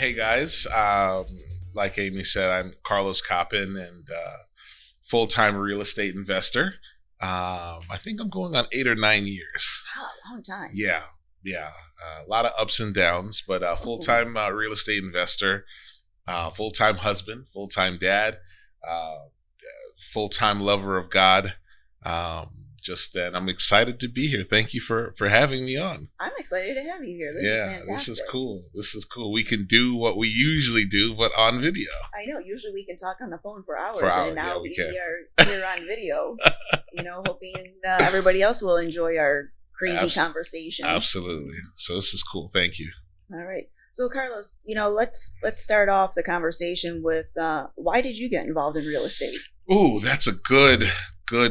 Hey guys, like Amy said, I'm Carlos Coppin and full-time real estate investor. I think I'm going on 8 or 9 years. Wow, long time. Yeah, yeah, a lot of ups and downs, but full-time real estate investor, full-time husband, full-time dad, uh, full-time lover of God. And I'm excited to be here. Thank you for having me on. I'm excited to have you here. This is fantastic. This is cool. This is cool. We can do what we usually do, but on video. I know. Usually we can talk on the phone for hours, And now we are here on video. Hoping everybody else will enjoy our crazy conversation. Absolutely. So this is cool. Thank you. All right. So Carlos, let's start off the conversation with why did you get involved in real estate? Ooh, that's a good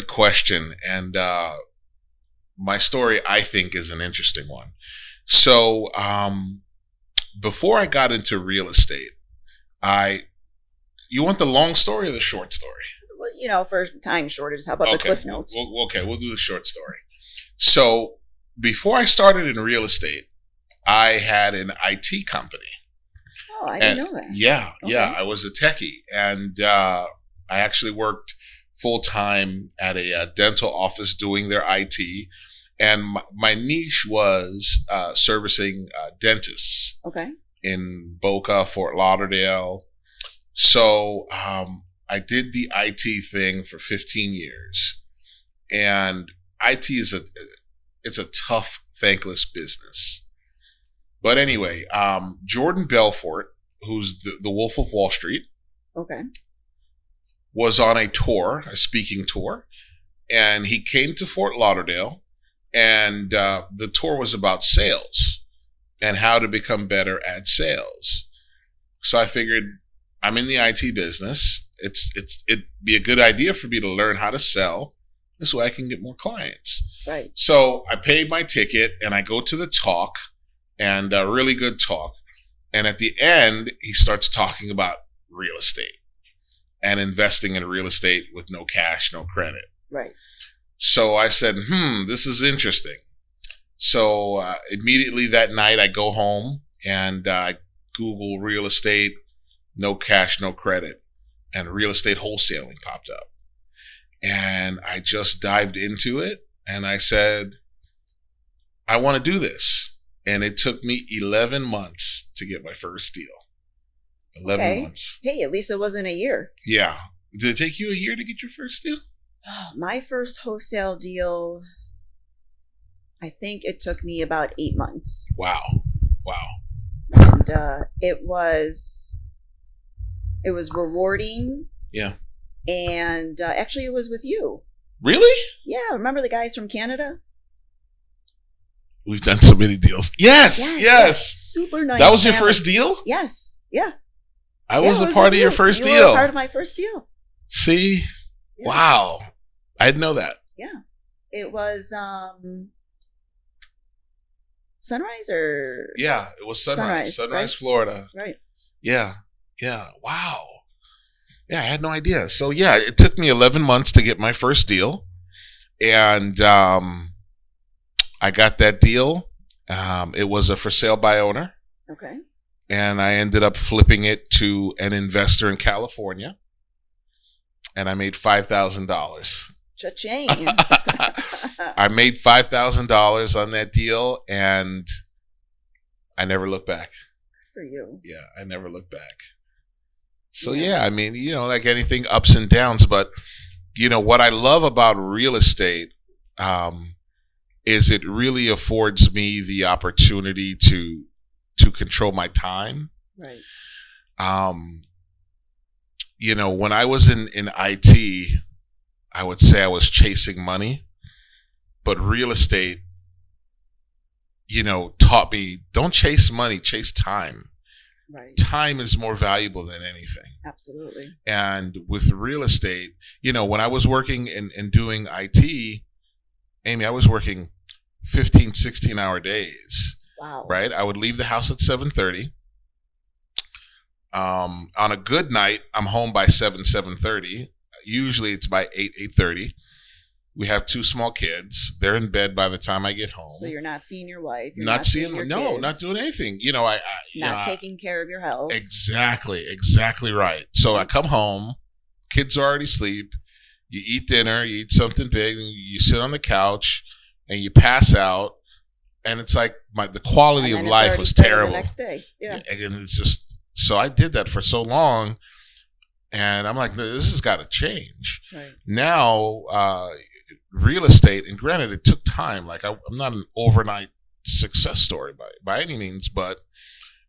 question. And my story, I think, is an interesting one. So before I got into real estate, you want the long story or the short story? Well, for time shortage, how about the Cliff Notes? We'll do the short story. So before I started in real estate, I had an IT company. Oh, I didn't know that. Yeah, okay. Yeah. I was a techie, and I actually worked full-time at a dental office doing their IT. And my niche was servicing dentists. Okay. In Boca, Fort Lauderdale. So I did the IT thing for 15 years. And IT it's a tough, thankless business. But anyway, Jordan Belfort, who's the Wolf of Wall Street, okay, was on a speaking tour, and he came to Fort Lauderdale, and the tour was about sales and how to become better at sales. So I figured, I'm in the IT business. It'd be a good idea for me to learn how to sell. This way I can get more clients. Right. So I paid my ticket and I go to the talk, and a really good talk. And at the end, he starts talking about real estate and investing in real estate with no cash, no credit. Right. So I said, this is interesting. So immediately that night I go home and I Google real estate, no cash, no credit, and real estate wholesaling popped up. And I just dived into it and I said, I want to do this. And it took me 11 months to get my first deal. 11 months. Hey, at least it wasn't a year. Yeah. Did it take you a year to get your first deal? My first wholesale deal, I think it took me about 8 months. Wow. And it was rewarding. Yeah. And actually it was with you. Really? Yeah. Remember the guys from Canada? We've done so many deals. Yes. Super nice. That was your first deal? Yes. Yeah. I was a part of your first deal. You were a part of my first deal. See? Yeah. Wow. I didn't know that. Yeah. It was Sunrise or? Yeah, it was Sunrise, right? Florida. Right. Yeah. Wow. Yeah, I had no idea. So yeah, it took me 11 months to get my first deal. And I got that deal. It was a for sale by owner. Okay. And I ended up flipping it to an investor in California. And I made $5,000. Cha-ching. I made $5,000 on that deal, and I never looked back. Good for you. Yeah, I never looked back. So yeah, I mean, like anything, ups and downs. But, what I love about real estate is it really affords me the opportunity to control my time. Right. When I was in IT, I would say I was chasing money, but real estate, taught me, don't chase money, chase time. Right. Time is more valuable than anything. Absolutely. And with real estate, when I was working and doing IT, Amy, I was working 15, 16-hour days. Wow. Right? I would leave the house at 7:30. On a good night, I'm home by 7:30. Usually it's by 8:30. We have 2 small kids. They're in bed by the time I get home. So you're not seeing your wife. You're not seeing your kids, not doing anything. not taking care of your health. Exactly right. So I come home, kids are already asleep. You eat dinner, you eat something big, and you sit on the couch, and you pass out. And it's like the quality of life was terrible. The next day, yeah. And it's just, so I did that for so long, and I'm like, this has got to change. Right. Now, real estate, and granted, it took time. Like I'm not an overnight success story by any means, but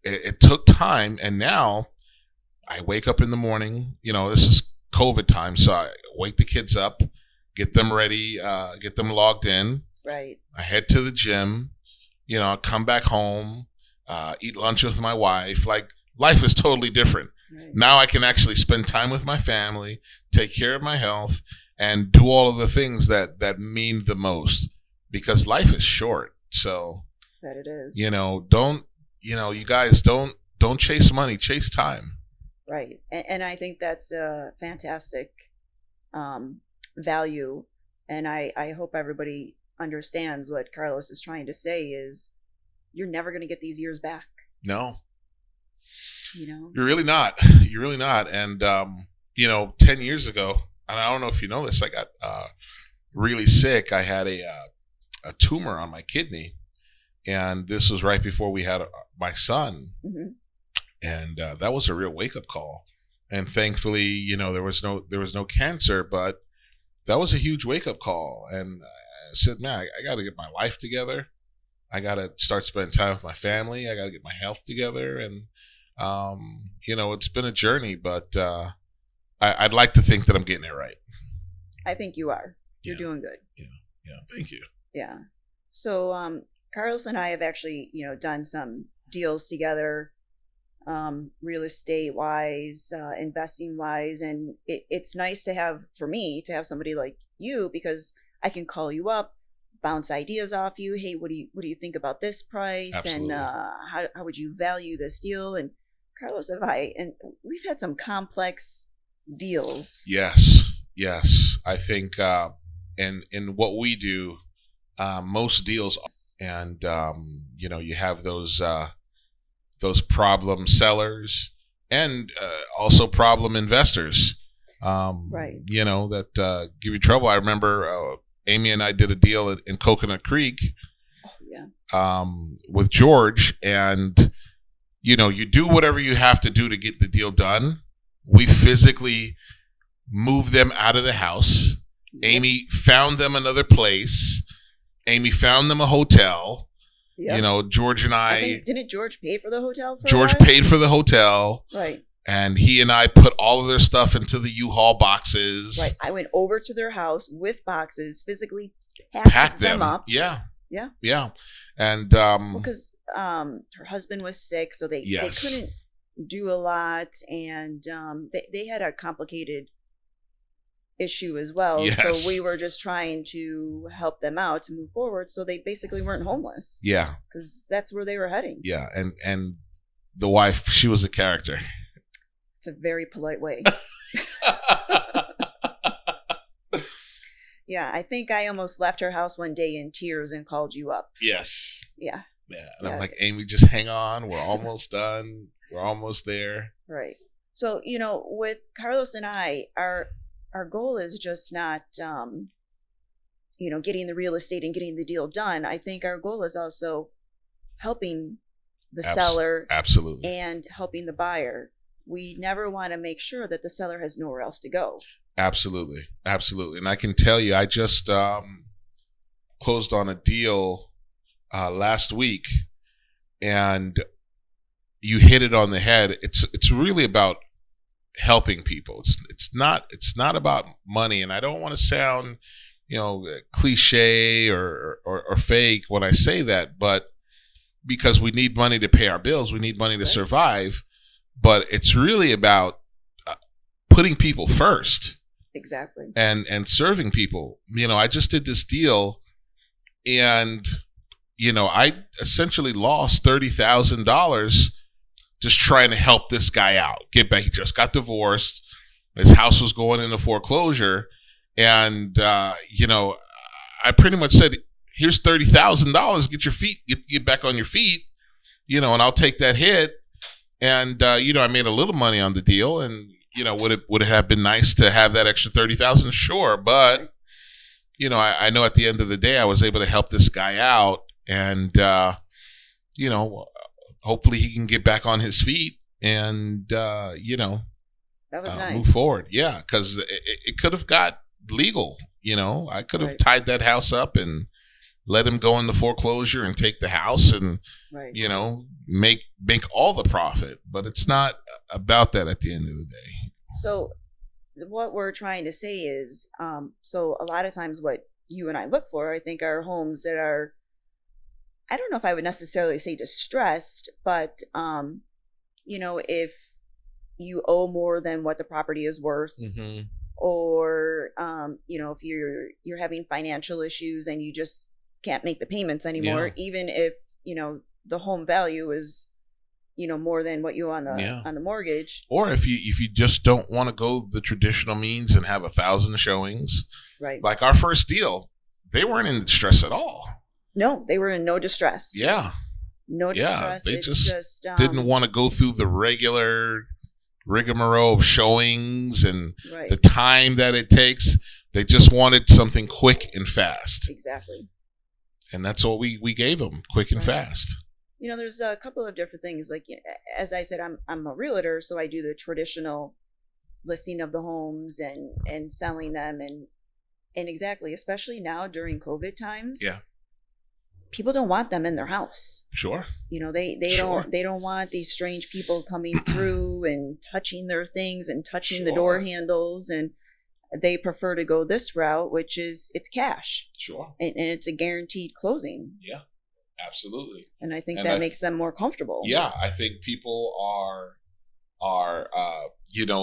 it took time. And now I wake up in the morning. This is COVID time, so I wake the kids up, get them ready, get them logged in. Right. I head to the gym. Come back home, eat lunch with my wife. Like, life is totally different. Right. Now I can actually spend time with my family, take care of my health, and do all of the things that mean the most, because life is short. So that it is. You guys don't chase money, chase time. Right. And I think that's a fantastic value. And I hope everybody understands what Carlos is trying to say is you're never going to get these years back. No. You're really not. And 10 years ago, and I don't know if you know this, I got really sick. I had a tumor on my kidney, and this was right before we had my son. Mm-hmm. And that was a real wake-up call. And thankfully, there was no cancer, but that was a huge wake-up call. And I said, man, I got to get my life together. I got to start spending time with my family. I got to get my health together. And, it's been a journey, but I'd like to think that I'm getting it right. I think you are. You're doing good. Yeah. Thank you. Yeah. So Carlos and I have actually, done some deals together, real estate wise, investing wise. And it's nice for me to have somebody like you, because I can call you up, bounce ideas off you. Hey, what do you think about this price? Absolutely. And how would you value this deal? And Carlos and we've had some complex deals. Yes. I think in what we do, most deals, and you have those problem sellers and also problem investors. Right. That give you trouble. I remember Amy and I did a deal in Coconut Creek. Oh, yeah. With George, and you do whatever you have to do to get the deal done. We physically moved them out of the house. Yep. Amy found them another place. Amy found them a hotel. Yep. George and I think, didn't George pay for the hotel? George paid for the hotel. Right. And he and I put all of their stuff into the U-Haul boxes. Right. I went over to their house with boxes, physically packed them up. Yeah. Yeah. And because her husband was sick, so they couldn't do a lot, and they had a complicated issue as well. Yes. So we were just trying to help them out to move forward, so they basically weren't homeless. Yeah. Because that's where they were heading. Yeah, and the wife, she was a character. It's a very polite way. Yeah, I think I almost left her house one day in tears and called you up. Yes. Yeah. And I'm like, Amy, just hang on. We're almost done. We're almost there. Right. So, with Carlos and I, our goal is just not, getting the real estate and getting the deal done. I think our goal is also helping the seller. Absolutely. And helping the buyer. We never want to make sure that the seller has nowhere else to go. Absolutely. And I can tell you, I just closed on a deal last week, and you hit it on the head. It's really about helping people. It's not about money, and I don't want to sound cliche or fake when I say that, but because we need money to pay our bills, we need money to survive, but it's really about putting people first. Exactly. And serving people. I just did this deal, and I essentially lost $30,000 just trying to help this guy out, get back. He just got divorced. His house was going into foreclosure, And, I pretty much said, here's $30,000, get back on your feet, and I'll take that hit. And, I made a little money on the deal, and, would it have been nice to have that extra 30,000? Sure. But, I know at the end of the day, I was able to help this guy out, and, hopefully he can get back on his feet and, that was nice. Move forward. Yeah. Because it could have got legal. I could have tied that house up and let him go into foreclosure and take the house and, make all the profit. But it's not about that at the end of the day. So what we're trying to say is, so a lot of times what you and I look for, I think, are homes that are, I don't know if I would necessarily say distressed, but, if you owe more than what the property is worth, Mm-hmm. or, if you're having financial issues and you just can't make the payments anymore, even if, the home value is, more than what you owe on the mortgage. Or if you just don't want to go the traditional means and have 1,000 showings, right? Like our first deal, they weren't in distress at all. No, they were in no distress. Yeah. No distress. They it's just didn't want to go through the regular rigmarole of showings and the time that it takes. They just wanted something quick and fast. Exactly. And that's what we gave them, quick and fast. There's a couple of different things. Like, as I said, I'm a realtor, so I do the traditional listing of the homes and selling them, and exactly, especially now during COVID times. Yeah. People don't want them in their house. Sure. They don't want these strange people coming through and touching their things and touching the door handles, and they prefer to go this route, which is it's cash. Sure. And it's a guaranteed closing. Yeah. Absolutely. And I think that makes them more comfortable. Yeah, I think people are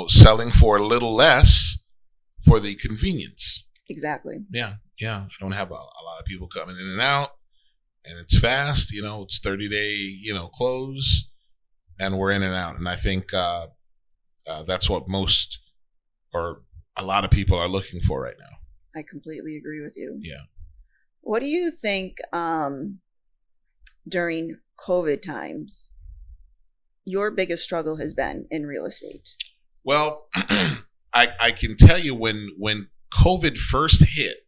selling for a little less for the convenience. Exactly. Yeah. I don't have a lot of people coming in and out, and it's fast. It's 30-day close, and we're in and out. And I think that's what most or a lot of people are looking for right now. I completely agree with you. Yeah. What do you think? During COVID times, your biggest struggle has been in real estate? Well, I can tell you when COVID first hit,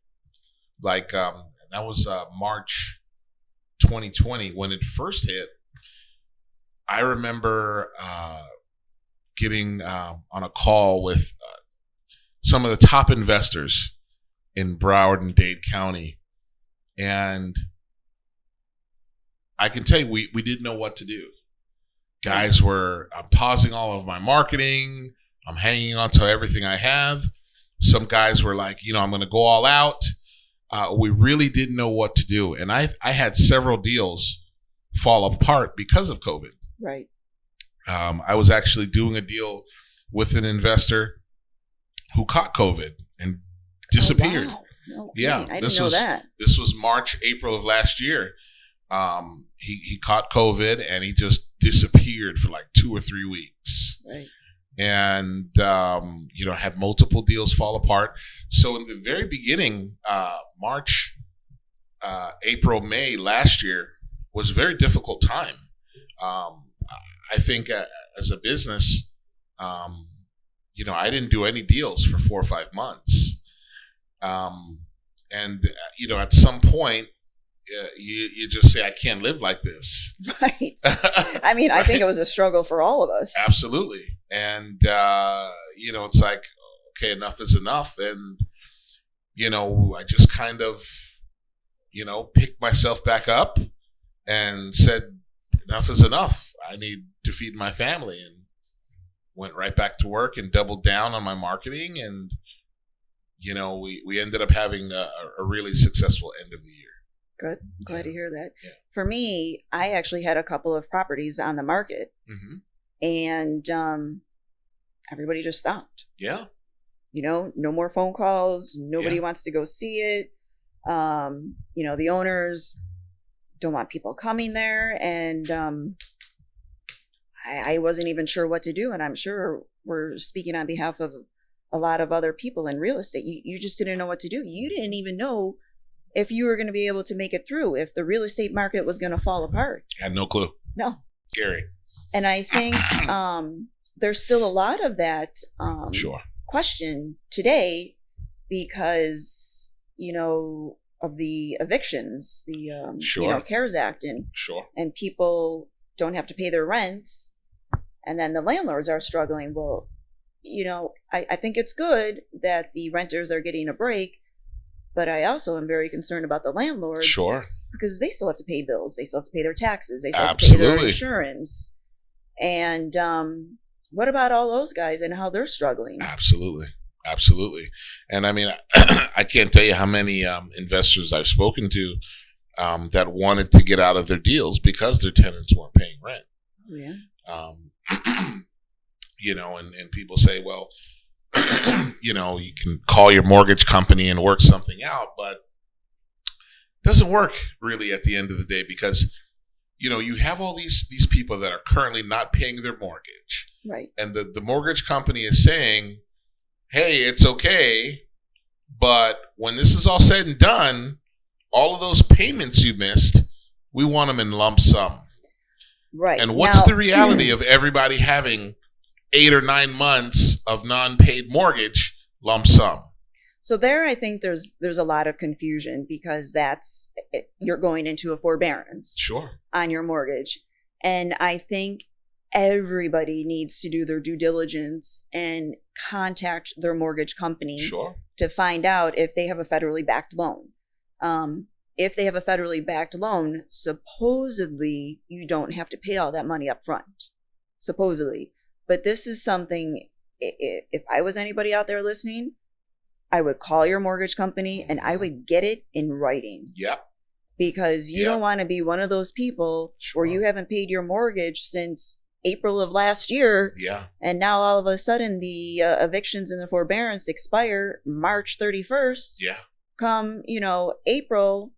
like that was March 2020 when it first hit. I remember getting on a call with some of the top investors in Broward and Dade County, and I can tell you, we didn't know what to do. Guys were pausing all of my marketing. I'm hanging on to everything I have. Some guys were like, I'm going to go all out. We really didn't know what to do. And I had several deals fall apart because of COVID. Right. I was actually doing a deal with an investor who caught COVID and disappeared. Oh, wow. No, I didn't know that. This was March, April of last year. He caught COVID and he just disappeared for like 2 or 3 weeks. Right. And, had multiple deals fall apart. So in the very beginning, March, April, May last year was a very difficult time. I think as a business, I didn't do any deals for 4 or 5 months. At some point, you just say, I can't live like this. Right. I mean, I think it was a struggle for all of us. Absolutely. And, it's like, okay, enough is enough. And, I just kind of, picked myself back up and said, enough is enough. I need to feed my family, and went right back to work and doubled down on my marketing. And, we ended up having a really successful end of the year. Good. I'm glad to hear that. Yeah. For me, I actually had a couple of properties on the market, and everybody just stopped. Yeah. No more phone calls. Nobody wants to go see it. The owners don't want people coming there, and I wasn't even sure what to do. And I'm sure we're speaking on behalf of a lot of other people in real estate. You just didn't know what to do. You didn't even know if you were going to be able to make it through, if the real estate market was going to fall apart. I had no clue. No. Scary. And I think there's still a lot of that Sure. question today because, of the evictions, the, Sure. CARES Act, and Sure. and people don't have to pay their rent, and then the landlords are struggling. Well, I think it's good that the renters are getting a break, but I also am very concerned about the landlords. Sure. Because they still have to pay bills. They still have to pay their taxes. They still have to pay their insurance. And what about all those guys and how they're struggling? Absolutely. And I mean, I can't tell you how many investors I've spoken to that wanted to get out of their deals because their tenants weren't paying rent. Yeah. And people say, well, you can call your mortgage company and work something out, but it doesn't work really at the end of the day because, you have all these people that are currently not paying their mortgage. Right. And the mortgage company is saying, hey, it's okay, but when this is all said and done, all of those payments you missed, we want them in lump sum. Right. And what's the reality of everybody having 8 or 9 months of non-paid mortgage lump sum? So there, I think there's a lot of confusion because you're going into a forbearance. Sure. On your mortgage. And I think everybody needs to do their due diligence and contact their mortgage company. Sure. To find out if they have a federally backed loan. If they have a federally backed loan, supposedly you don't have to pay all that money up front. Supposedly. But this is something, if I was anybody out there listening, I would call your mortgage company and I would get it in writing. Yep. Because you don't want to be one of those people where you haven't paid your mortgage since April of last year. Yeah. And now all of a sudden the evictions and the forbearance expire March 31st. Yeah. Come, April,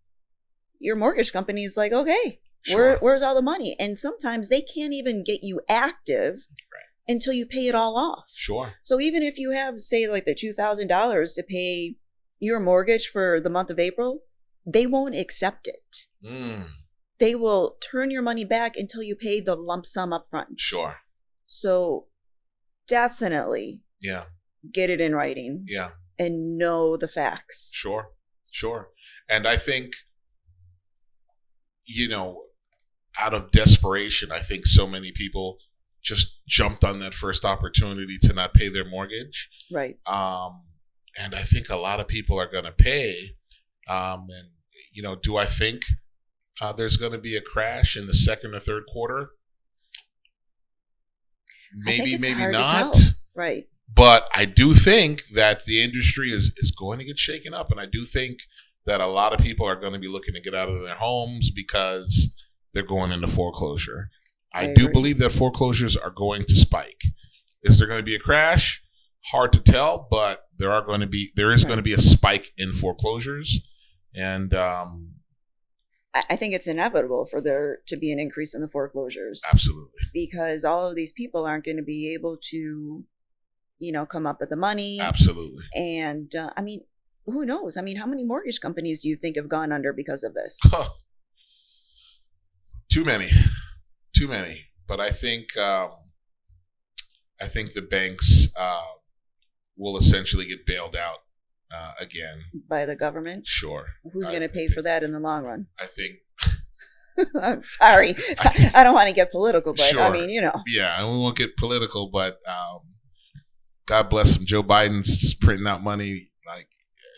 your mortgage company is like, okay, Sure. where's all the money? And sometimes they can't even get you active until you pay it all off. Sure. So even if you have, say, like the $2,000 to pay your mortgage for the month of April, they won't accept it. They will turn your money back until you pay the lump sum up front. Sure. So definitely get it in writing. Yeah. And know the facts. Sure. And I think, out of desperation, I think so many people just jumped on that first opportunity to not pay their mortgage. Right. And I think a lot of people are going to pay. Do I think there's going to be a crash in the second or third quarter? Maybe not. Right. But I do think that the industry is going to get shaken up. And I do think that a lot of people are going to be looking to get out of their homes because they're going into foreclosure. I do believe that foreclosures are going to spike. Is there going to be a crash? Hard to tell, but there is going to be a spike in foreclosures. And I think it's inevitable for there to be an increase in the foreclosures. Absolutely. Because all of these people aren't going to be able to, come up with the money. Absolutely. And who knows? how many mortgage companies do you think have gone under because of this? Too many. But I think the banks will essentially get bailed out again. By the government? Sure. Who's going to pay for that in the long run? I think. I'm sorry. I don't want to get political, but sure. Yeah, and we won't get political, but God bless him. Joe Biden's just printing out money. Like,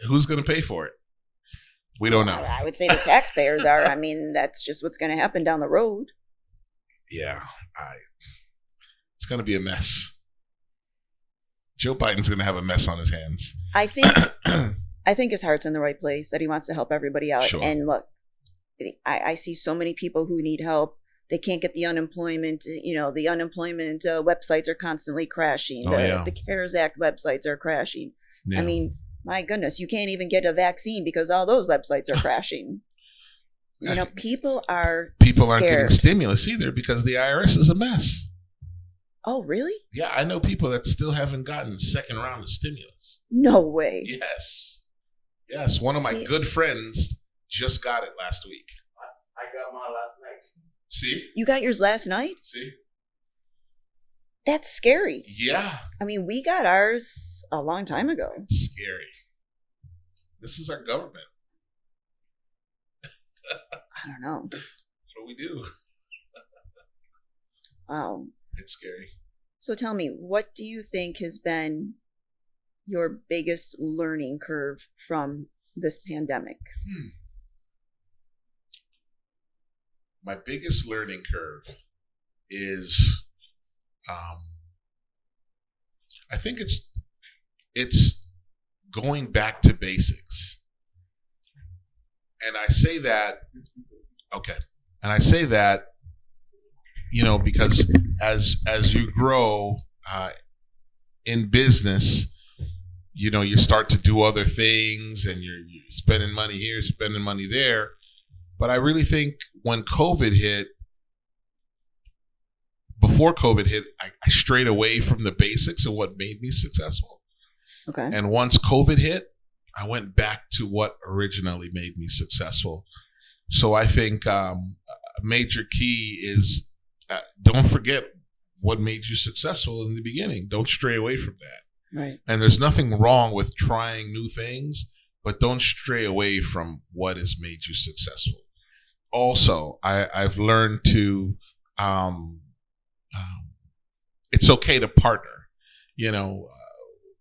who's going to pay for it? We don't know. I would say the taxpayers are. That's just what's going to happen down the road. Yeah, it's going to be a mess. Joe Biden's going to have a mess on his hands. I think his heart's in the right place, that he wants to help everybody out. Sure. And look, I see so many people who need help. They can't get the unemployment. The unemployment websites are constantly crashing. The CARES Act websites are crashing. Yeah. My goodness, you can't even get a vaccine because all those websites are crashing. People aren't getting stimulus either because the IRS is a mess. Oh, really? Yeah, I know people that still haven't gotten second round of stimulus. No way. Yes. Yes. One of my See, good friends just got it last week. I got mine last night. See? you got yours last night? See? That's scary. Yeah. I mean, we got ours a long time ago. It's scary. This is our government. I don't know. What do we do? Wow. It's scary. So tell me, what do you think has been your biggest learning curve from this pandemic? My biggest learning curve is, I think it's going back to basics. And I say that, okay. And I say that, because as you grow in business, you start to do other things, and you're spending money here, spending money there. But I really think when COVID hit, before COVID hit, I strayed away from the basics of what made me successful. Okay. And once COVID hit, I went back to what originally made me successful. So I think a major key is don't forget what made you successful in the beginning. Don't stray away from that. Right. And there's nothing wrong with trying new things, but don't stray away from what has made you successful. Also, I've learned to, it's okay to partner,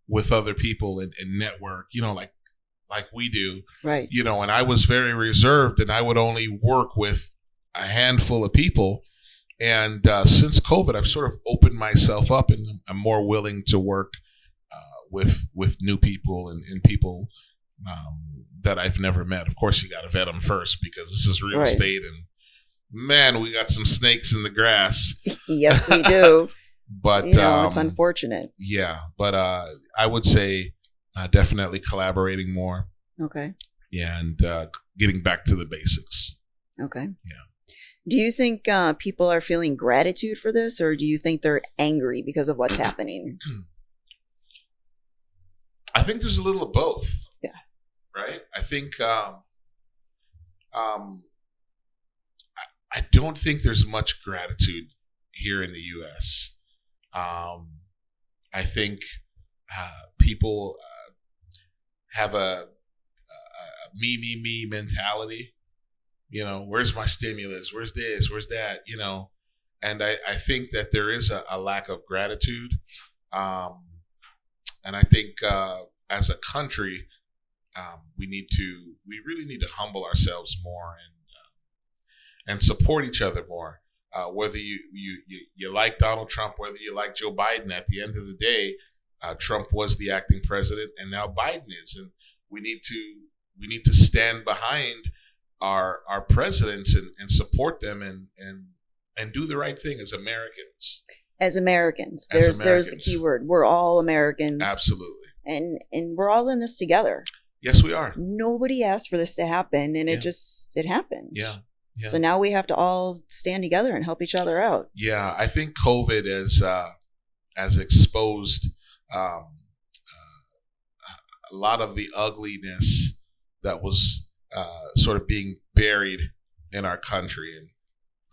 with other people and network, like we do. Right. And I was very reserved, and I would only work with a handful of people. And since COVID, I've sort of opened myself up, and I'm more willing to work with new people and people that I've never met. Of course, you got to vet them first, because this is real estate, and man, we got some snakes in the grass. Yes, we do. But it's unfortunate. Yeah, but I would say definitely collaborating more. Okay. Yeah, and getting back to the basics. Okay. Yeah. Do you think people are feeling gratitude for this, or do you think they're angry because of what's happening? I think there's a little of both. Yeah. Right? I think I don't think there's much gratitude here in the U.S. I think people have a me mentality. Where's my stimulus? Where's this? Where's that? And I think that there is a lack of gratitude. And I think as a country, we really need to humble ourselves more and support each other more. Whether you like Donald Trump, whether you like Joe Biden, at the end of the day, Trump was the acting president, and now Biden is, and we need to stand behind our presidents and support them and do the right thing as Americans. As Americans, there's the key word. We're all Americans. Absolutely. And we're all in this together. Yes, we are. Nobody asked for this to happen, and it happened. Yeah. Yeah. So now we have to all stand together and help each other out. Yeah, I think COVID has exposed a lot of the ugliness that was sort of being buried in our country, and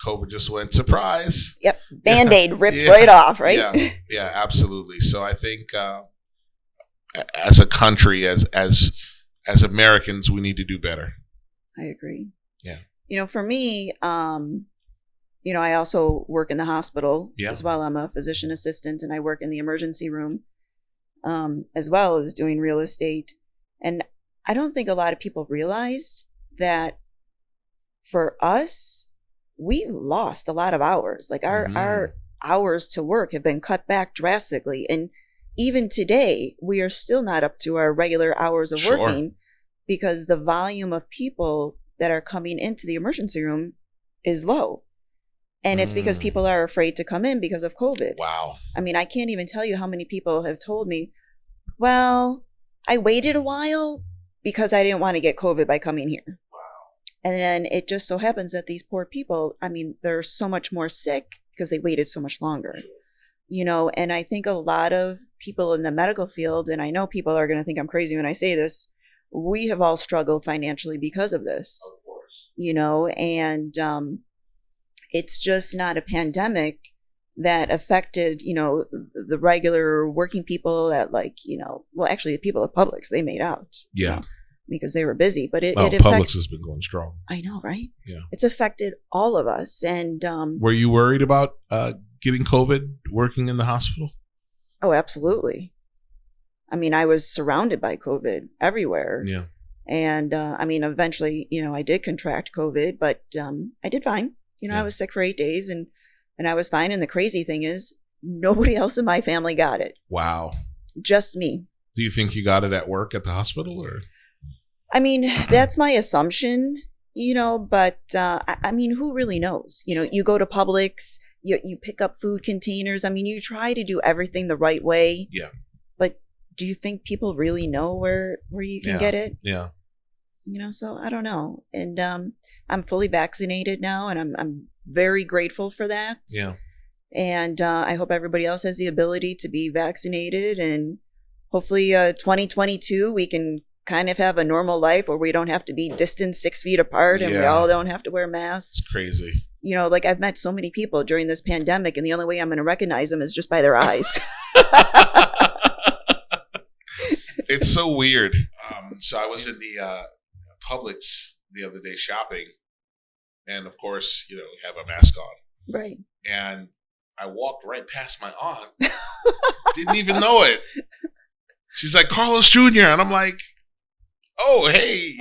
COVID just went surprise. Yep, Band-Aid ripped right off, right? Yeah, absolutely. So I think as a country, as Americans, we need to do better. I agree. Yeah. For me, I also work in the hospital as well. I'm a physician assistant, and I work in the emergency room, as well as doing real estate. And I don't think a lot of people realize that for us, we lost a lot of hours. Like our hours to work have been cut back drastically. And even today, we are still not up to our regular hours of working, because the volume of people that are coming into the emergency room is low. And it's because people are afraid to come in because of COVID. Wow. I mean, I can't even tell you how many people have told me, well, I waited a while because I didn't want to get COVID by coming here. Wow. And then it just so happens that these poor people, I mean, they're so much more sick because they waited so much longer. And I think a lot of people in the medical field, and I know people are going to think I'm crazy when I say this, we have all struggled financially because of this, Of course. and it's just not a pandemic that affected, the regular working people that well, actually the people at Publix, they made out. Yeah. Because they were busy, but it Publix affects, has been going strong. I know, right? Yeah. It's affected all of us. And, were you worried about getting COVID working in the hospital? oh, absolutely. I mean, I was surrounded by COVID everywhere. Yeah. And, eventually, I did contract COVID, but I did fine. Yeah. I was sick for 8 days and I was fine. And the crazy thing is, nobody else in my family got it. Wow. Just me. Do you think you got it at work at the hospital, or? I mean, that's my assumption, but who really knows? You go to Publix, you pick up food containers. I mean, you try to do everything the right way. Yeah. But do you think people really know where you can get it? Yeah. So I don't know. And I'm fully vaccinated now, and I'm very grateful for that. Yeah. And I hope everybody else has the ability to be vaccinated, and hopefully 2022 we can kind of have a normal life where we don't have to be distanced 6 feet apart and we all don't have to wear masks. It's crazy. I've met so many people during this pandemic, and the only way I'm going to recognize them is just by their eyes. It's so weird. So I was in the Publix the other day shopping, and of course, have a mask on. Right. And I walked right past my aunt. Didn't even know it. She's like, Carlos Jr. And I'm like, oh, hey.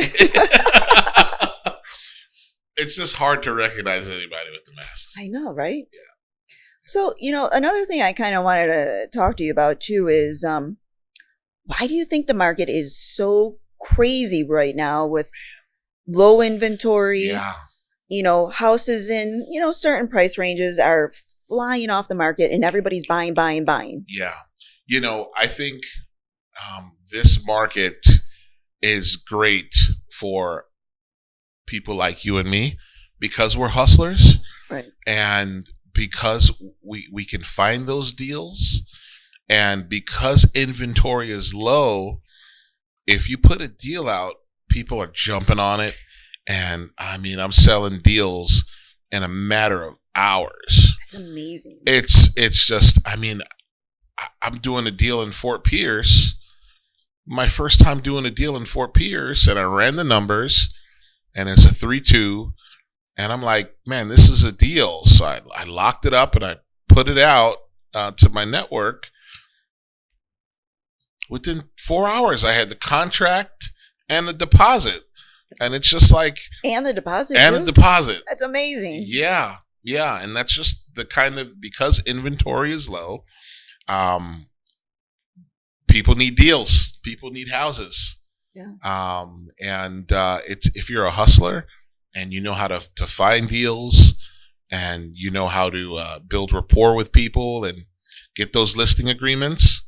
It's just hard to recognize anybody with the mask. I know, right? Yeah. So, another thing I kind of wanted to talk to you about too is why do you think the market is so crazy right now with low inventory? Yeah. Houses in, certain price ranges are flying off the market and everybody's buying. Yeah. I think this market is great for people like you and me because we're hustlers. Right. And because we can find those deals, and because inventory is low, if you put a deal out, people are jumping on it. And I'm selling deals in a matter of hours. That's amazing. It's just, I'm doing a deal in Fort Pierce. My first time doing a deal in Fort Pierce, and I ran the numbers, and it's a 3-2, and I'm like, man, this is a deal. So I locked it up and I put it out to my network. Within 4 hours, I had the contract and the deposit, and it's just like, and the deposit, That's amazing. Yeah, and that's just the kind of, because inventory is low. People need deals. People need houses. Yeah. It's, if you're a hustler and you know how to find deals, and you know how to build rapport with people and get those listing agreements,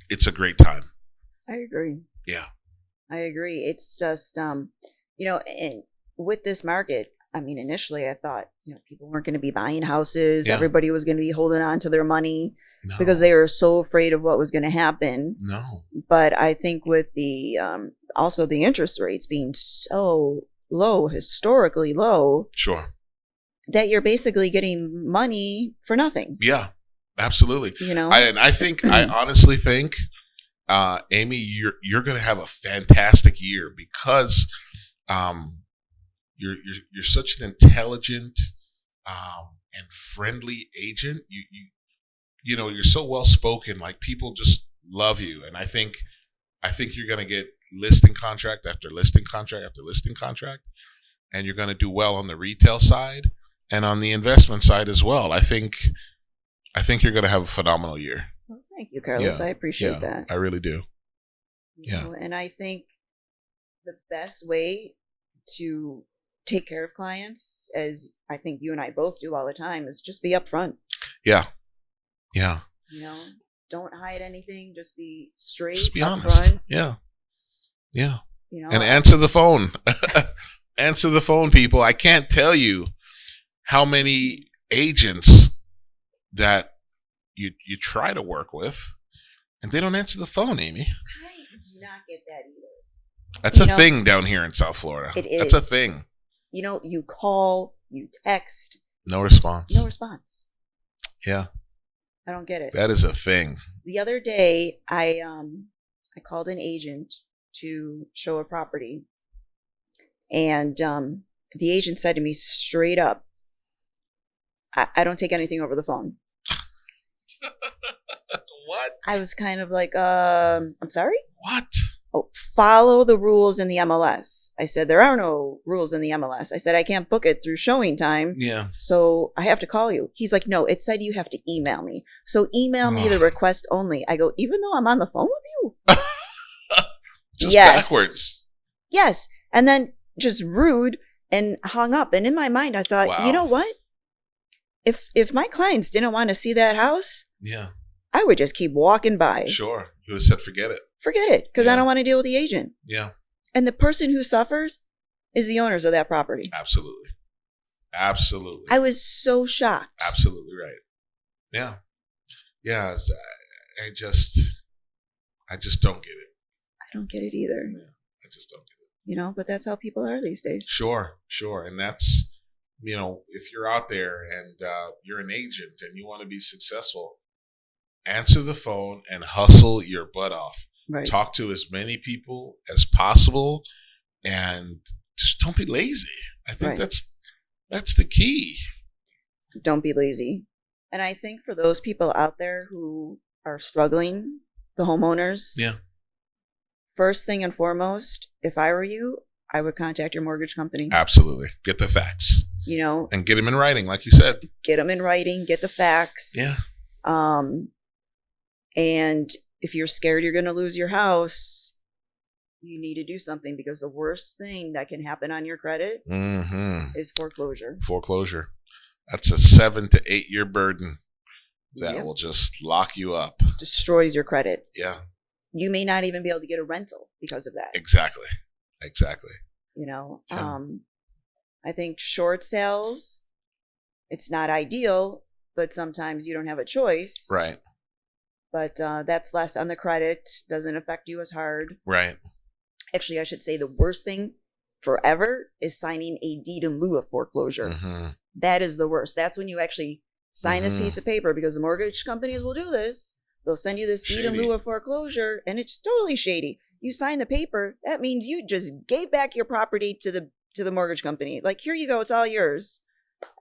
it's a great time. I agree. Yeah. I agree. It's just, and with this market, initially I thought, people weren't going to be buying houses. Yeah. Everybody was going to be holding on to their money. No. Because they were so afraid of what was going to happen. No. But I think with the also the interest rates being so low, historically low, Sure. that you're basically getting money for nothing. Yeah, absolutely. I honestly think, Amy, you're going to have a fantastic year because you're such an intelligent and friendly agent. You're so well spoken. Like, people just love you, and I think you're going to get listing contract after listing contract after listing contract, and you're going to do well on the retail side and on the investment side as well. I think you're going to have a phenomenal year. Well, thank you, Carlos. I appreciate that. I really do. And I think the best way to take care of clients, as I think you and I both do all the time, is just be upfront. Yeah. Don't hide anything. Just be straight. Just be honest. Upfront. Yeah. And answer the phone. Answer the phone, people. I can't tell you how many agents that you try to work with, and they don't answer the phone, Amy. I do not get that either. That's a thing down here in South Florida. It is. That's a thing. You call, you text. No response. No response. Yeah. I don't get it. That is a thing. The other day, I called an agent to show a property, and the agent said to me straight up, I don't take anything over the phone. What? I was kind of like, I'm sorry? What? Oh, follow the rules in the MLS. I said, there are no rules in the MLS. I said, I can't book it through showing time. Yeah. So I have to call you. He's like, no, it said you have to email me. So email me the request only. I go, even though I'm on the phone with you? Just backwards. Yes. And then just rude and hung up. And in my mind, I thought, Wow. You know what? If my clients didn't want to see that house, Yeah. I would just keep walking by. Sure. You would have said, forget it. Forget it, because I don't want to deal with the agent. Yeah. And the person who suffers is the owners of that property. Absolutely. Absolutely. I was so shocked. Absolutely right. Yeah. Yeah. I just don't get it. I don't get it either. Yeah. I just don't get it. But that's how people are these days. Sure. And that's, if you're out there and you're an agent and you want to be successful, answer the phone and hustle your butt off. Right. Talk to as many people as possible and just don't be lazy. I think that's the key. Don't be lazy. And I think for those people out there who are struggling, the homeowners, first thing and foremost, if I were you, I would contact your mortgage company. Absolutely. Get the facts. And get them in writing, like you said. Get them in writing, get the facts. Yeah. And if you're scared you're going to lose your house, you need to do something, because the worst thing that can happen on your credit is foreclosure. Foreclosure. That's a 7 to 8 year burden that will just lock you up. Destroys your credit. Yeah. You may not even be able to get a rental because of that. Exactly. I think short sales, it's not ideal, but sometimes you don't have a choice. Right. But that's less on the credit, doesn't affect you as hard. Right. Actually, I should say the worst thing forever is signing a deed in lieu of foreclosure. Mm-hmm. That is the worst. That's when you actually sign this piece of paper, because the mortgage companies will do this. They'll send you this deed in lieu of foreclosure, and it's totally shady. You sign the paper, that means you just gave back your property to the mortgage company. Like, here you go, it's all yours.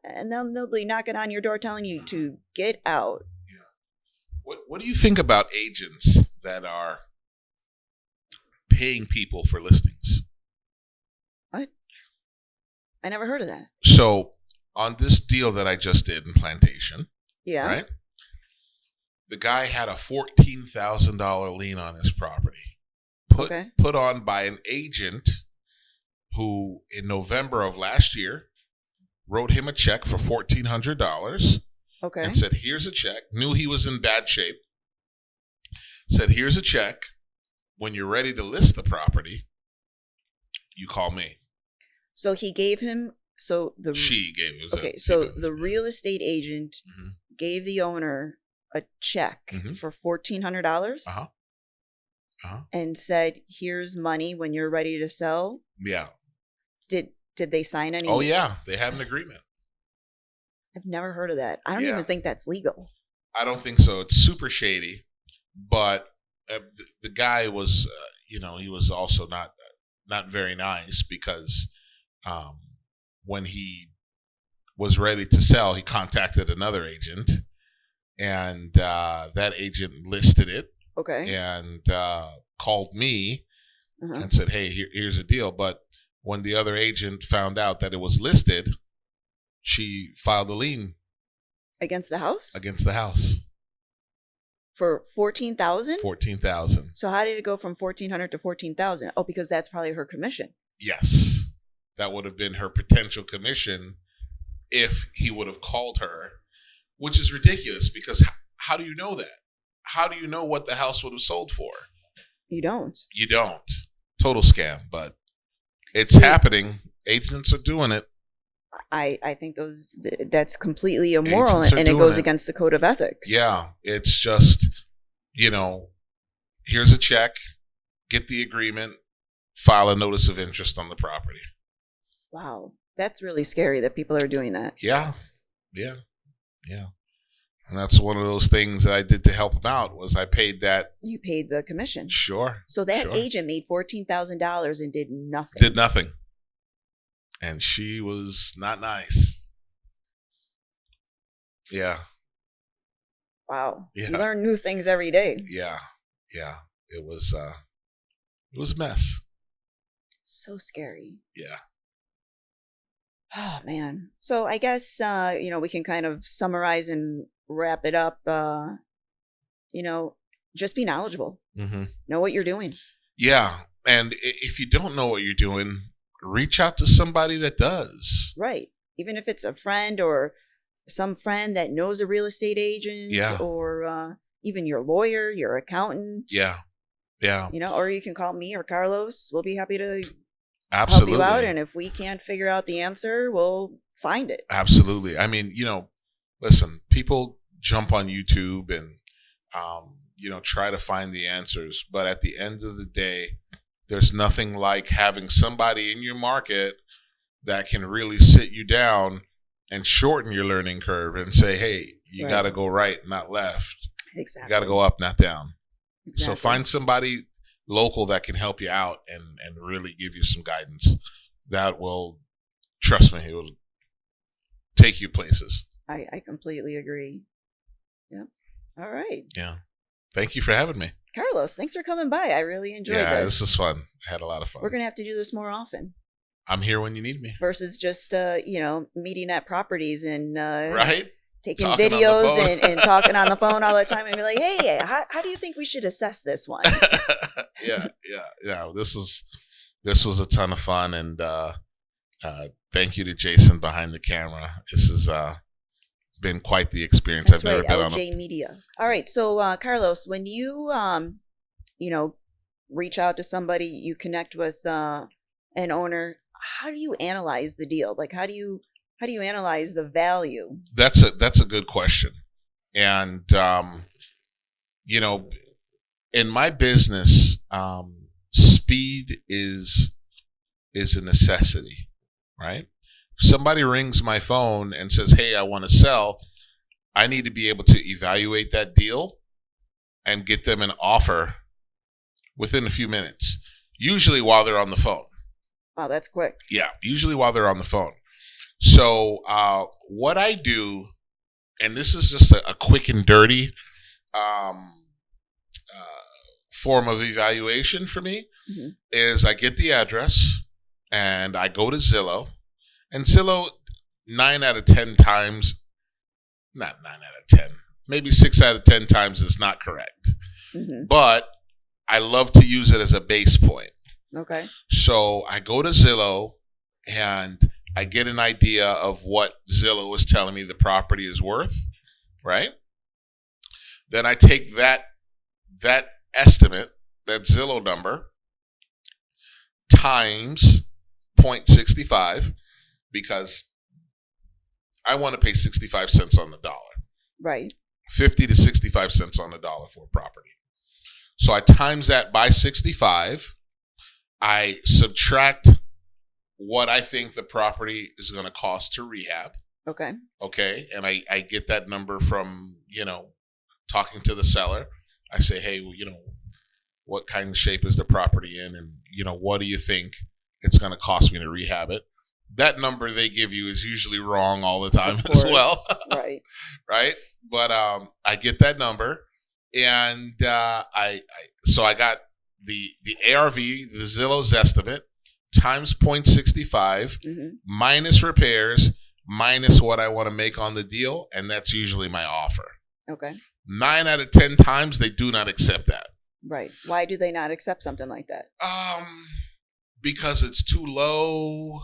And they'll be knocking on your door telling you to get out. What do you think about agents that are paying people for listings? What? I never heard of that. So on this deal that I just did in Plantation, right? The guy had a $14,000 lien on his property, put on by an agent who in November of last year wrote him a check for $1,400. Okay. And said, here's a check. Knew he was in bad shape. Said, here's a check. When you're ready to list the property, you call me. So he gave him, she gave him. Okay, so the real estate agent gave the owner a check for $1,400 and said, here's money when you're ready to sell. Yeah. Did they sign any? Oh, yeah. They had an agreement. I've never heard of that. I don't even think that's legal. I don't think so. It's super shady. But the guy was, he was also not very nice, because when he was ready to sell, he contacted another agent, and that agent listed it. Okay. And called me and said, hey, here's a deal. But when the other agent found out that it was listed, she filed a lien against the house. For $14,000. $14,000. So how did it go from $1,400 to $14,000? Oh, because that's probably her commission. Yes, that would have been her potential commission if he would have called her, which is ridiculous, because how do you know that? How do you know what the house would have sold for? You don't. Total scam, but it's happening. Agents are doing it. I think that's completely immoral, Agents are and it doing goes it. against the code of ethics. Yeah, it's just, here's a check, get the agreement, file a notice of interest on the property. Wow, that's really scary that people are doing that. Yeah. And that's one of those things that I did to help them out was I paid that. You paid the commission. Sure. So that sure. agent made $14,000 and did nothing. Did nothing. And she was not nice. Yeah. Wow. Yeah. You learn new things every day. Yeah. It was a mess. So scary. Yeah. Oh, man. So I guess, we can kind of summarize and wrap it up. Just be knowledgeable. Mm-hmm. Know what you're doing. Yeah. And if you don't know what you're doing, reach out to somebody that does. Right. Even if it's a friend or some friend that knows a real estate agent, Yeah. or even your lawyer, your accountant. Yeah. Or you can call me or Carlos. We'll be happy to Absolutely. help you out. And if we can't figure out the answer, we'll find it. Absolutely. I mean, listen, people jump on YouTube and, try to find the answers. But at the end of the day, there's nothing like having somebody in your market that can really sit you down and shorten your learning curve and say, hey, you got to go right, not left. Exactly. You got to go up, not down. Exactly. So find somebody local that can help you out and really give you some guidance. That will, trust me, it will take you places. I completely agree. Yep. All right. Yeah. Thank you for having me. Carlos, thanks for coming by. I really enjoyed this. Yeah, this was fun. I had a lot of fun. We're going to have to do this more often. I'm here when you need me. Versus just, meeting at properties and right? taking Talking videos and talking on the phone all the time and be like, hey, how do you think we should assess this one? Yeah. This was a ton of fun, and thank you to Jason behind the camera. This has been quite the experience. That's I've never been LJ Media. All right, so Carlos, when you reach out to somebody, you connect with an owner, how do you analyze the deal? Like, how do you analyze the value? That's a good question. And in my business, speed is a necessity, right? If somebody rings my phone and says, hey, I want to sell, I need to be able to evaluate that deal and get them an offer within a few minutes, usually while they're on the phone. Wow, that's quick. Yeah, usually while they're on the phone. So what I do, and this is just a quick and dirty form of evaluation for me, mm-hmm. is I get the address and I go to Zillow. And Zillow, 9 out of 10 times, not 9 out of 10, maybe 6 out of 10 times is not correct. Mm-hmm. But I love to use it as a base point. Okay. So I go to Zillow and I get an idea of what Zillow is telling me the property is worth, right? Then I take that estimate, that Zillow number, times 0.65, because I want to pay 65 cents on the dollar. Right. 50 to 65 cents on the dollar for a property. So I times that by 65. I subtract what I think the property is going to cost to rehab. Okay. Okay. And I get that number from, talking to the seller. I say, hey, what kind of shape is the property in? And, what do you think it's going to cost me to rehab it? That number they give you is usually wrong all the time as well. Right. Right. But I get that number, and so I got the ARV, the Zillow's estimate, times 0.65, mm-hmm. minus repairs, minus what I want to make on the deal, and that's usually my offer. Okay. 9 out of 10 times, they do not accept that. Right. Why do they not accept something like that? Because it's too low,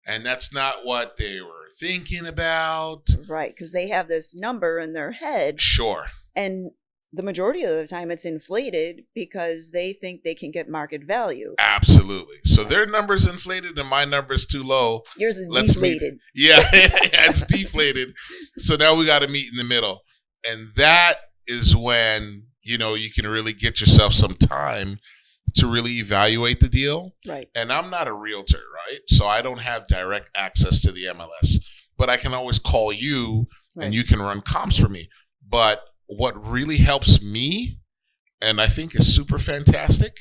and that's not what they were thinking about. Right, because they have this number in their head. Sure. And the majority of the time it's inflated because they think they can get market value. Absolutely. So their number's inflated and my number's too low. Yours is Let's deflated. Yeah, it's deflated. So now we got to meet in the middle. And that is when, you can really get yourself some time to really evaluate the deal. Right. And I'm not a realtor, right? So I don't have direct access to the MLS, but I can always call you and you can run comps for me. But what really helps me, and I think is super fantastic,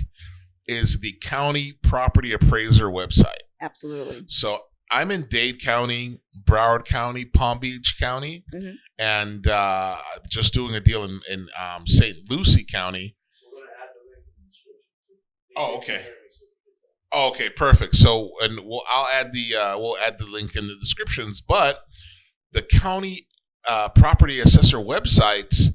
is the county property appraiser website. Absolutely. So I'm in Dade County, Broward County, Palm Beach County, and just doing a deal in St. Lucie County. We're going to add the link in the description. Oh, okay. Oh, okay, perfect. So, and we'll add the link in the descriptions. But the county property assessor websites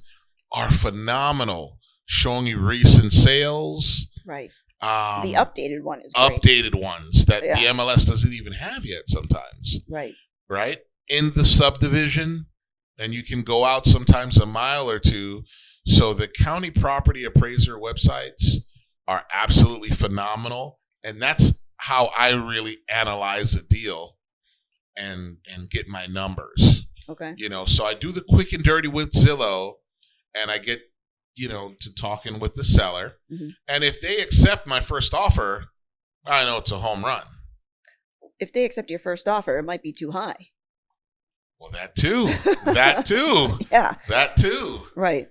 are phenomenal, showing you recent sales. Right. The updated one is great. Updated ones that the MLS doesn't even have yet sometimes. Right. Right? In the subdivision, and you can go out sometimes a mile or two. So the county property appraiser websites are absolutely phenomenal. And that's how I really analyze a deal and get my numbers. Okay. So I do the quick and dirty with Zillow, and I get to talking with the seller. And if they accept my first offer, I know it's a home run. If they accept your first offer, it might be too high. Well, that too. That too. Yeah. That too. Right.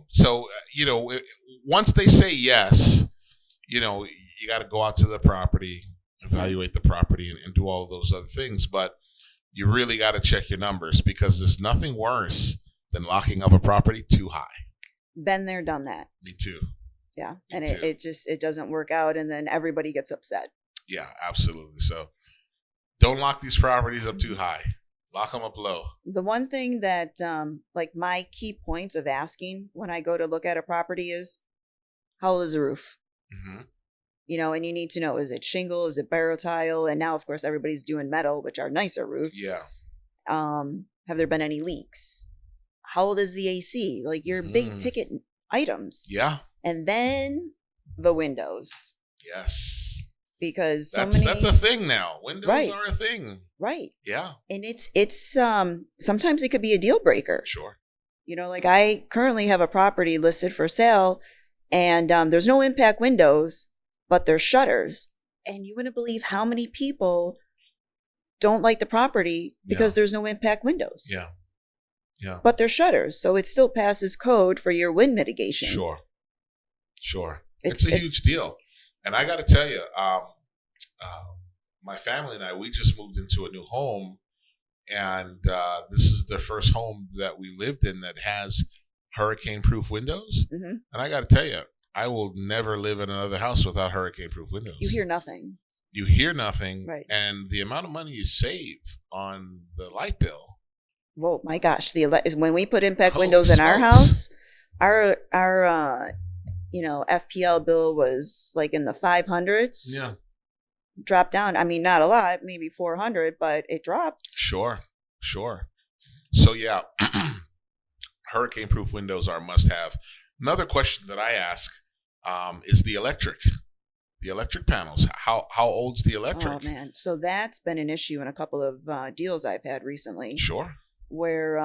So, once they say yes, you got to go out to the property, evaluate the property, and do all of those other things. But you really got to check your numbers, because there's nothing worse than locking up a property too high. Been there, done that. Me too. Yeah. And it doesn't work out, and then everybody gets upset. Yeah, absolutely. So don't lock these properties up too high. Lock them up low. The one thing that, my key points of asking when I go to look at a property is, how old is the roof? And you need to know, is it shingle? Is it barrel tile? And now, of course, everybody's doing metal, which are nicer roofs. Yeah. Have there been any leaks? How old is the AC? Like your big ticket items. Yeah. And then the windows. Yes. Because that's a thing now. Windows are a thing. Right. Yeah. And it's sometimes it could be a deal breaker. Sure. I currently have a property listed for sale, and there's no impact windows, but there's shutters. And you wouldn't believe how many people don't like the property because there's no impact windows. Yeah. Yeah. But they're shutters, so it still passes code for your wind mitigation. Sure. It's a huge deal. And I got to tell you, my family and I, we just moved into a new home, and this is the first home that we lived in that has hurricane-proof windows. And I got to tell you, I will never live in another house without hurricane-proof windows. You hear nothing. Right. And the amount of money you save on the light bill. Whoa, my gosh! When we put impact windows in our house, our FPL bill was like in the 500s. Yeah. Dropped down. I mean, not a lot, maybe 400, but it dropped. Sure. So yeah, hurricane-proof windows are a must-have. Another question that I ask is the electric panels. How old's the electric? Oh man, so that's been an issue in a couple of deals I've had recently. Sure. Where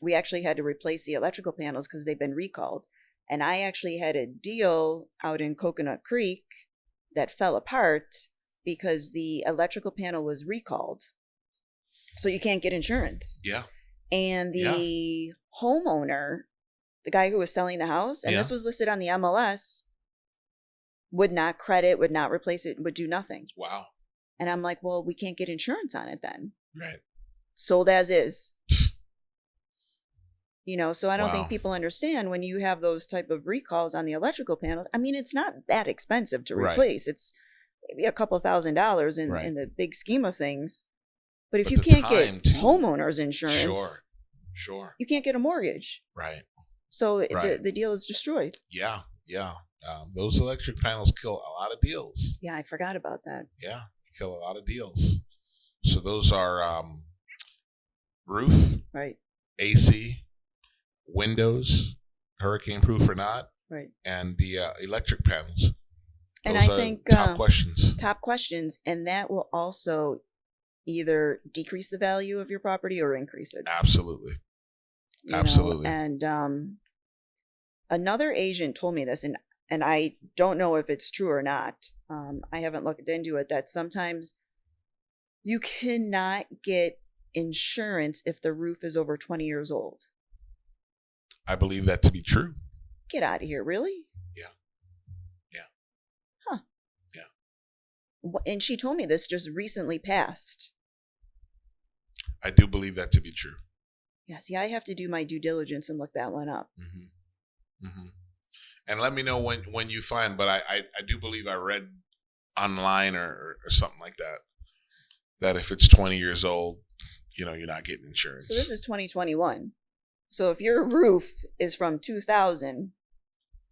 we actually had to replace the electrical panels because they've been recalled. And I actually had a deal out in Coconut Creek that fell apart because the electrical panel was recalled. So you can't get insurance. Yeah. And the homeowner, the guy who was selling the house, and this was listed on the MLS, would not credit, would not replace it, would do nothing. Wow. And I'm like, well, we can't get insurance on it then. Right. Sold as is. So I don't think people understand when you have those type of recalls on the electrical panels. I mean, it's not that expensive to replace. It's maybe a couple $1,000s in the big scheme of things. But if you can't get homeowners insurance, sure, you can't get a mortgage. Right. So the deal is destroyed. Yeah. Those electric panels kill a lot of deals. Yeah, I forgot about that. Yeah, kill a lot of deals. So those are roof, right, AC, windows, hurricane proof or not, Right. and the electric panels. And Those I are think top questions. top questions, and that will also either decrease the value of your property or increase it. Absolutely. You know? Absolutely. And another agent told me this, and I don't know if it's true or not. I haven't looked into it. That sometimes you cannot get insurance if the roof is over 20 years old. I believe that to be true. Get out of here, really? Yeah. Huh. Yeah. And she told me this just recently passed. I do believe that to be true. Yeah, see, I have to do my due diligence and look that one up. Mm-hmm. Mm-hmm. And let me know when you find, but I do believe I read online or something like that if it's 20 years old, you're not getting insurance. So this is 2021. So if your roof is from 2000,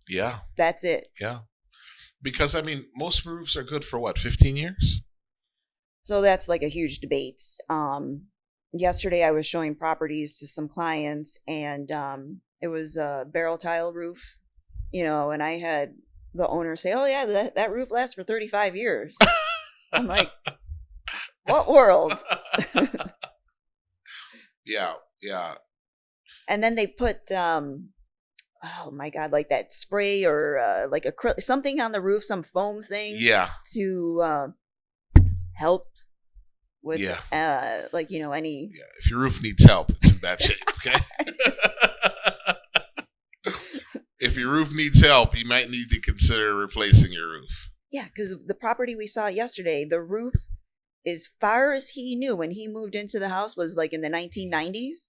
yeah, that's it. Yeah. Because, most roofs are good for what, 15 years? So that's like a huge debate. Yesterday I was showing properties to some clients, and it was a barrel tile roof, and I had the owner say, oh yeah, that roof lasts for 35 years. I'm like, what world? Yeah. And then they put, oh my God, like that spray or like something on the roof, some foam thing. Yeah. To help with, any. Yeah. If your roof needs help, it's in bad shape, okay? If your roof needs help, you might need to consider replacing your roof. Yeah, because the property we saw yesterday, the roof, as far as he knew when he moved into the house, was like in the 1990s.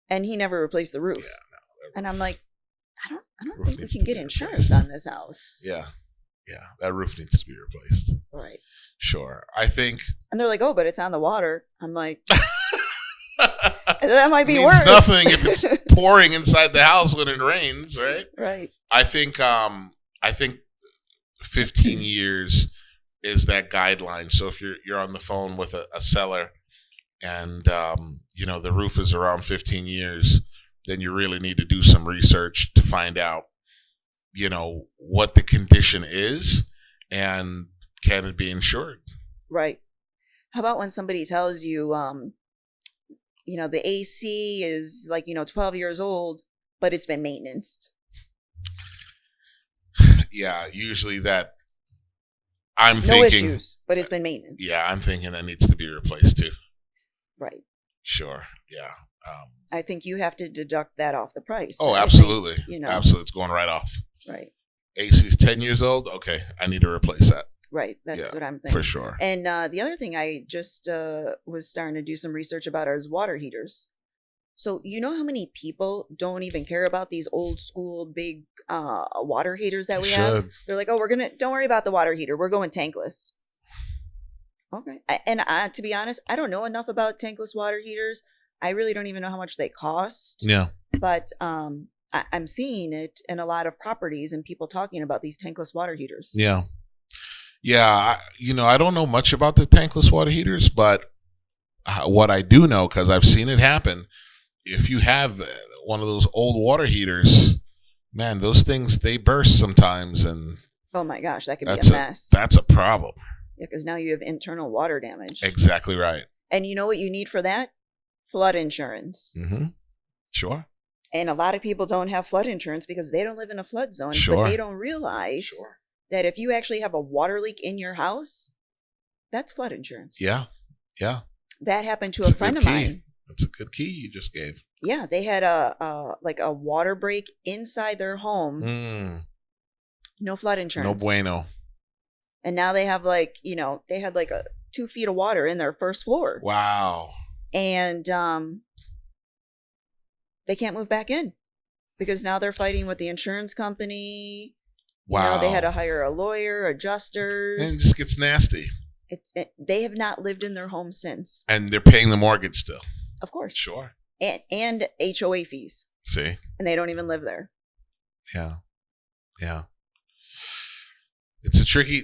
And he never replaced the roof. Yeah, no, and I'm like, I don't roof think we needs can to get be insurance replaced. on this house. Yeah, that roof needs to be replaced. Right. Sure. I think. And they're like, oh, but it's on the water. I'm like, that might be means worse. Nothing if it's pouring inside the house when it rains, right? Right. I think 15 years is that guideline. So if you're on the phone with a seller and the roof is around 15 years, then you really need to do some research to find out what the condition is and can it be insured. Right. How about when somebody tells you the AC is 12 years old, but it's been maintained? Yeah, usually that I'm no thinking issues, but it's been maintained. Yeah, I'm thinking that needs to be replaced too. Right. Sure. Yeah. I think you have to deduct that off the price. Oh, absolutely. Absolutely. It's going right off. Right. AC's 10 years old. Okay. I need to replace that. Right. That's what I'm thinking. For sure. And the other thing I just was starting to do some research about is water heaters. So you know how many people don't even care about these old school big water heaters that we have? They're like, oh, don't worry about the water heater. We're going tankless. Okay. And to be honest, I don't know enough about tankless water heaters. I really don't even know how much they cost. Yeah. But I'm seeing it in a lot of properties and people talking about these tankless water heaters. Yeah. Yeah. I don't know much about the tankless water heaters, but what I do know, because I've seen it happen, if you have one of those old water heaters, man, those things, they burst sometimes. And oh my gosh, that could be a mess. That's a problem. Yeah, because now you have internal water damage. Exactly right. And you know what you need for that? Flood insurance. Mm-hmm. Sure. And a lot of people don't have flood insurance because they don't live in a flood zone. Sure. But they don't realize that if you actually have a water leak in your house, that's flood insurance. Yeah. Yeah. That happened to a friend of mine. That's a good key you just gave. Yeah, they had a water break inside their home. No flood insurance. No bueno. And now they have they had 2 feet of water in their first floor. Wow. And they can't move back in because now they're fighting with the insurance company. Wow. They had to hire a lawyer, adjusters. And it just gets nasty. They have not lived in their home since. And they're paying the mortgage still. Of course. Sure. And HOA fees. See? And they don't even live there. Yeah. Yeah. It's a tricky,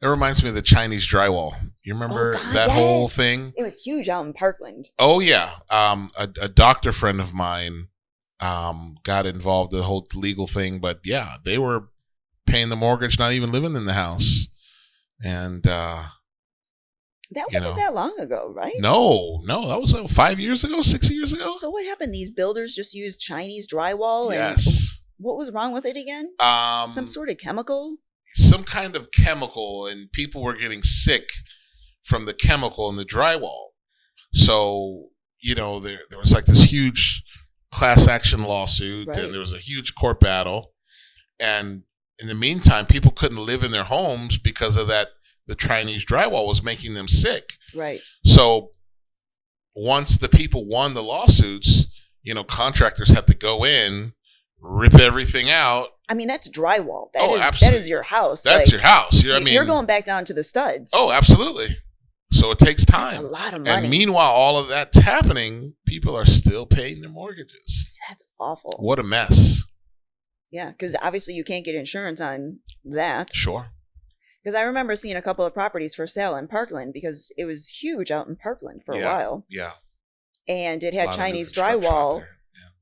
That reminds me of the Chinese drywall. You remember that whole thing? It was huge out in Parkland. Oh, yeah. A doctor friend of mine got involved in the whole legal thing. But yeah, they were paying the mortgage, not even living in the house. And, That wasn't that long ago, right? No, that was 5 years ago, 6 years ago. So what happened? These builders just used Chinese drywall, and Yes. what was wrong with it again? Some sort of chemical? Some kind of chemical, and people were getting sick from the chemical in the drywall. So, there was like this huge class action lawsuit, Right. and there was a huge court battle. And in the meantime, people couldn't live in their homes because of that. The Chinese drywall was making them sick. Right. So once the people won the lawsuits, contractors had to go in, rip everything out. I mean, that's drywall. Absolutely. That is your house. That's your house. You're going back down to the studs. Oh, absolutely. So it takes time. That's a lot of money. And meanwhile, all of that's happening, people are still paying their mortgages. That's awful. What a mess. Yeah, because obviously you can't get insurance on that. Sure. Because I remember seeing a couple of properties for sale in Parkland, because it was huge out in Parkland for a while. Yeah. And it had Chinese drywall.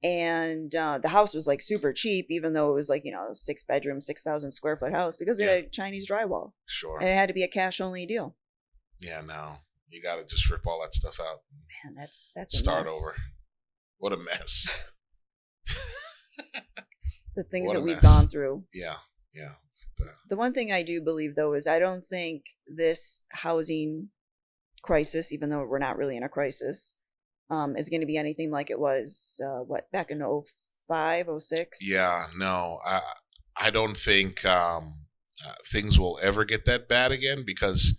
And the house was like super cheap, even though it was like, 6-bedroom, 6,000 square foot house, because it had Chinese drywall. Sure. And it had to be a cash only deal. Yeah, no. You got to just rip all that stuff out. Man, that's a start mess. over. What a mess. The things that we've gone through. Yeah. The one thing I do believe, though, is I don't think this housing crisis, even though we're not really in a crisis, is going to be anything like it was, back in 05, 06? Yeah, no. I don't think things will ever get that bad again because,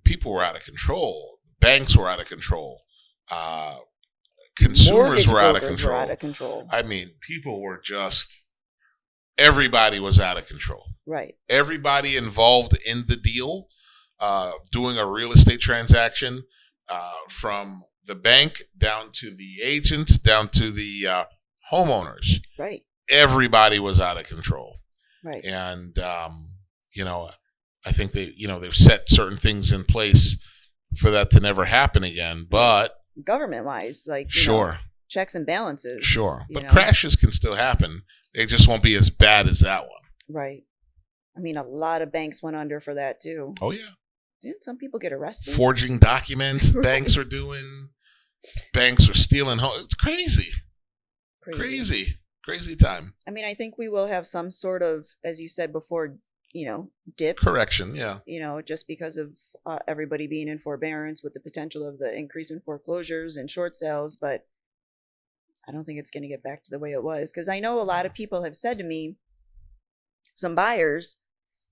people were out of control. Banks were out of control. Consumers were out of control. People were just... Everybody was out of control. Right. Everybody involved in the deal, doing a real estate transaction, from the bank down to the agents, down to the homeowners. Right. Everybody was out of control. Right. And, I think they've set certain things in place for that to never happen again. But government-wise, checks and balances. Sure. But crashes can still happen. They just won't be as bad as that one. Right. A lot of banks went under for that too. Oh, yeah. Didn't some people get arrested? Forging documents, right. Banks are doing. Banks are stealing. It's crazy. Crazy time. I think we will have some sort of, as you said before, dip. Correction, yeah. Just because of everybody being in forbearance with the potential of the increase in foreclosures and short sales, but I don't think it's going to get back to the way it was. Because I know a lot of people have said to me, some buyers,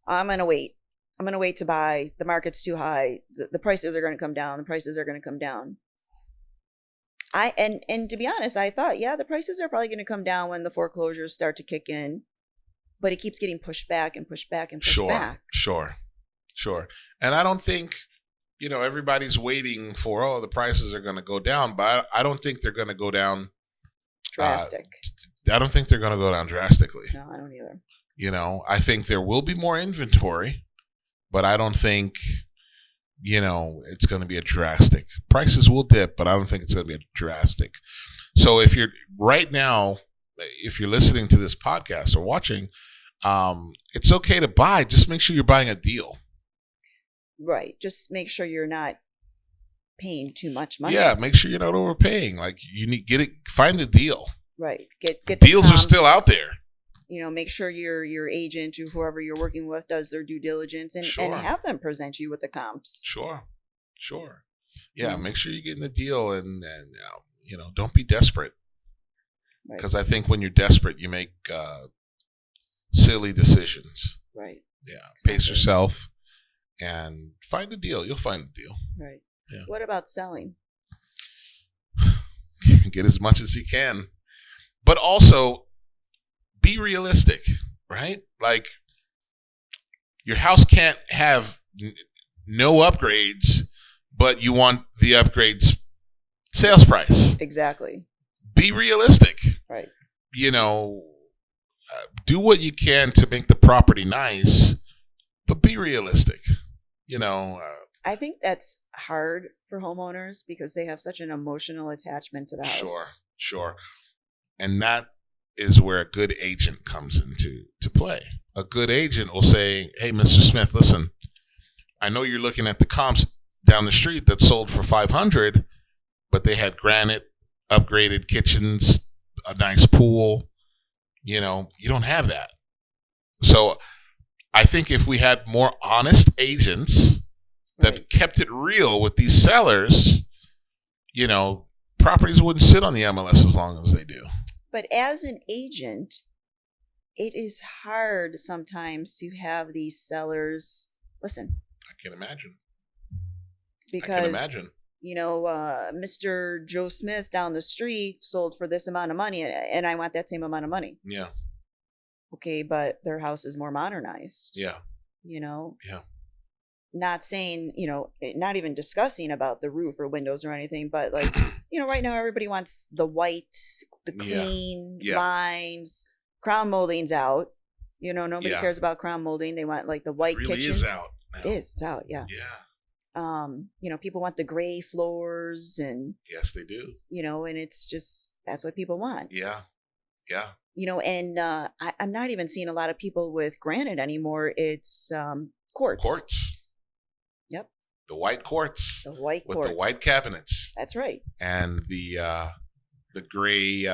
I'm going to wait. I'm going to wait to buy. The market's too high. The prices are going to come down. The prices are going to come down. And to be honest, I thought, the prices are probably going to come down when the foreclosures start to kick in. But it keeps getting pushed back and pushed back and pushed back. Sure. And I don't think, everybody's waiting for, the prices are going to go down. But I don't think they're going to go down drastic. I don't think they're going to go down drastically. No, I don't either. I think there will be more inventory, but I don't think, it's going to be a drastic. Prices will dip, but I don't think it's going to be a drastic. So if you're listening to this podcast or watching, it's okay to buy. Just make sure you're buying a deal. Right. Just make sure you're not paying too much money. Yeah, make sure you're not overpaying. Like find the deal. Right. Get the deals are still out there. Make sure your agent or whoever you're working with does their due diligence and have them present you with the comps. Sure. Yeah, make sure you're getting the deal and don't be desperate. Because I think when you're desperate, you make silly decisions. Right. Yeah. Exactly. Pace yourself and find a deal. You'll find a deal. Right. Yeah. What about selling? Get as much as you can. But also, be realistic, right? Like, your house can't have no upgrades, but you want the upgrades sales price. Exactly. Be realistic. Right. Do what you can to make the property nice, but be realistic. I think that's hard for homeowners because they have such an emotional attachment to the house. Sure. And that is where a good agent comes into play. A good agent will say, hey, Mr. Smith, listen, I know you're looking at the comps down the street that sold for $500, but they had granite, upgraded kitchens, a nice pool. You don't have that. So I think if we had more honest agents that kept it real with these sellers, properties wouldn't sit on the MLS as long as they do. But as an agent, it is hard sometimes to have these sellers listen. I can imagine. Because, Mr. Joe Smith down the street sold for this amount of money, and I want that same amount of money. Yeah. Okay, but their house is more modernized. Yeah. Yeah. Not saying, not even discussing about the roof or windows or anything, but like, right now everybody wants the white, the clean lines, crown molding's out. Nobody cares about crown molding. They want like the white really kitchens. Is out now. It is. It's out. Yeah. Yeah. People want the gray floors and. Yes, they do. And it's just, that's what people want. Yeah. Yeah. And I'm not even seeing a lot of people with granite anymore. It's quartz. Quartz. Yep. The white quartz. The white with quartz. The white cabinets. That's right. And the gray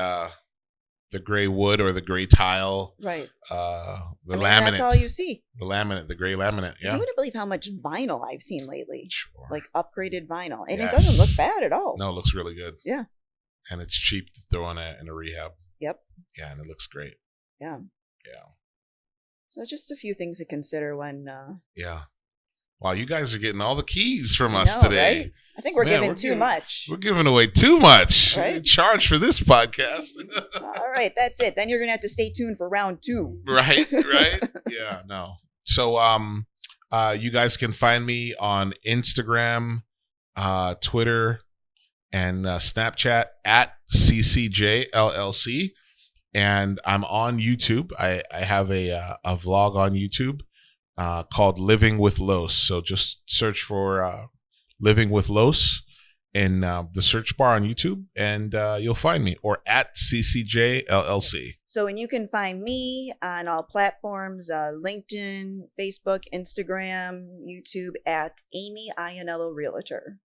wood or the gray tile. Right. The laminate. That's all you see. The laminate, the gray laminate. Yeah. You wouldn't believe how much vinyl I've seen lately. Sure. Like upgraded vinyl, and it doesn't look bad at all. No, it looks really good. Yeah. And it's cheap to throw in a rehab. Yep. Yeah, and it looks great. Yeah. Yeah. So just a few things to consider when. Yeah. Wow, you guys are getting all the keys from us today. Right? I think we're giving too much. We're giving away too much. Right? We charge for this podcast. All right, that's it. Then you're gonna have to stay tuned for round 2. Right. Yeah. No. So, you guys can find me on Instagram, Twitter, and Snapchat at CCJLLC. And I'm on YouTube. I have a vlog on YouTube called Living with Los. So just search for Living with Los in the search bar on YouTube, and you'll find me, or at CCJLLC. So, and you can find me on all platforms, LinkedIn, Facebook, Instagram, YouTube, at Amy Ianello Realtor.